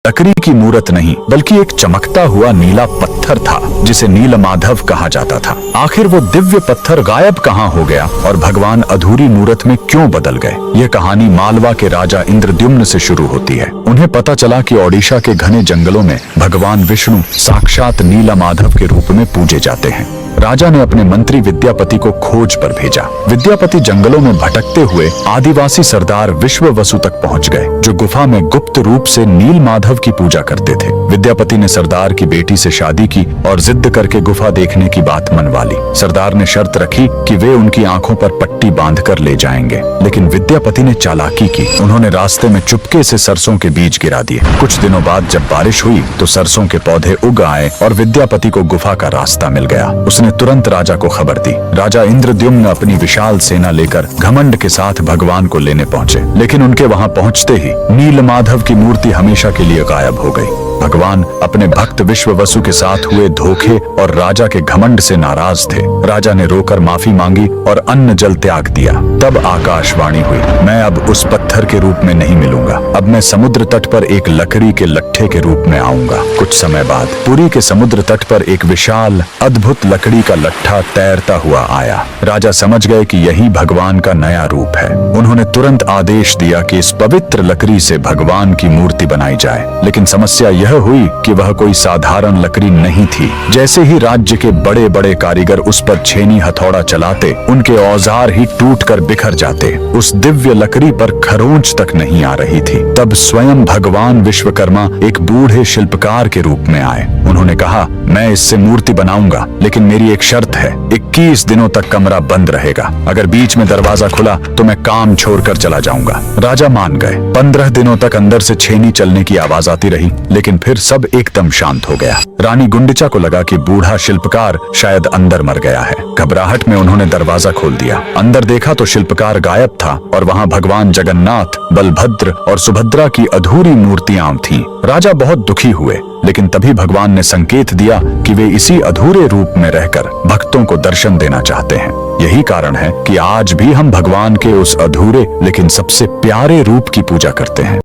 लकड़ी की मूर्त नहीं बल्कि एक चमकता हुआ नीला पत्थर था जिसे नीलमाधव कहा जाता था। आखिर वो दिव्य पत्थर गायब कहाँ हो गया और भगवान अधूरी मूर्त में क्यों बदल गए? ये कहानी मालवा के राजा इंद्रद्युम्न से शुरू होती है। उन्हें पता चला कि ओडिशा के घने जंगलों में भगवान विष्णु साक्षात नीलमाधव के रूप में पूजे जाते हैं। राजा ने अपने मंत्री विद्यापति को खोज पर भेजा। विद्यापति जंगलों में भटकते हुए आदिवासी सरदार विश्ववसु तक पहुंच गए, जो गुफा में गुप्त रूप से नीलमाधव की पूजा करते थे। विद्यापति ने सरदार की बेटी से शादी की और जिद करके गुफा देखने की बात मनवा ली। सरदार ने शर्त रखी कि वे उनकी आंखों पर पट्टी बांधकर ले जाएंगे, लेकिन विद्यापति ने चालाकी की। उन्होंने रास्ते में चुपके से सरसों के बीज गिरा दिए। कुछ दिनों बाद जब बारिश हुई तो सरसों के पौधे उग आए और विद्यापति को गुफा का रास्ता मिल गया। उसने तुरंत राजा को खबर दी। राजा इंद्रद्युम्न अपनी विशाल सेना लेकर घमंड के साथ भगवान को लेने पहुंचे, लेकिन उनके वहां पहुंचते ही नीलमाधव की मूर्ति हमेशा के लिए गायब हो गई। भगवान अपने भक्त विश्ववसु के साथ हुए धोखे और राजा के घमंड से नाराज थे। राजा ने रोकर माफी मांगी और अन्न जल त्याग दिया। तब आकाशवाणी हुई, मैं अब उस पत्थर के रूप में नहीं मिलूंगा, अब मैं समुद्र तट पर एक लकड़ी के लट्ठे के रूप में आऊंगा। कुछ समय बाद पुरी के समुद्र तट पर एक विशाल अद्भुत लकड़ी का लट्ठा तैरता हुआ आया। राजा समझ गए कि यही भगवान का नया रूप है। उन्होंने तुरंत आदेश दिया कि इस पवित्र लकड़ी से भगवान की मूर्ति बनाई जाए, लेकिन समस्या यह हुई कि वह कोई साधारण लकड़ी नहीं थी। जैसे ही राज्य के बड़े बड़े कारीगर उस पर छेनी हथौड़ा चलाते, उनके औजार ही टूटकर बिखर जाते। उस दिव्य लकड़ी पर खरोंच तक नहीं आ रही थी। तब स्वयं भगवान विश्वकर्मा एक बूढ़े शिल्पकार के रूप में आए। उन्होंने कहा, मैं इससे मूर्ति बनाऊंगा, लेकिन मेरी एक शर्त है, 21 दिनों तक कमरा बंद रहेगा। अगर बीच में दरवाजा खुला तो मैं काम छोड़कर चला जाऊंगा। राजा मान गए। 15 दिनों तक अंदर से छेनी चलने की आवाज आती रही, लेकिन फिर सब एकदम शांत हो गया। रानी गुंडिचा को लगा कि बूढ़ा शिल्पकार शायद अंदर मर गया है। घबराहट में उन्होंने दरवाजा खोल दिया। अंदर देखा तो शिल्पकार गायब था और वहां भगवान जगन्नाथ, बलभद्र और सुभद्रा की अधूरी मूर्तियां थीं। राजा बहुत दुखी हुए, लेकिन तभी भगवान ने संकेत दिया कि वे इसी अधूरे रूप में रहकर भक्तों को दर्शन देना चाहते हैं। यही कारण है कि आज भी हम भगवान के उस अधूरे लेकिन सबसे प्यारे रूप की पूजा करते हैं।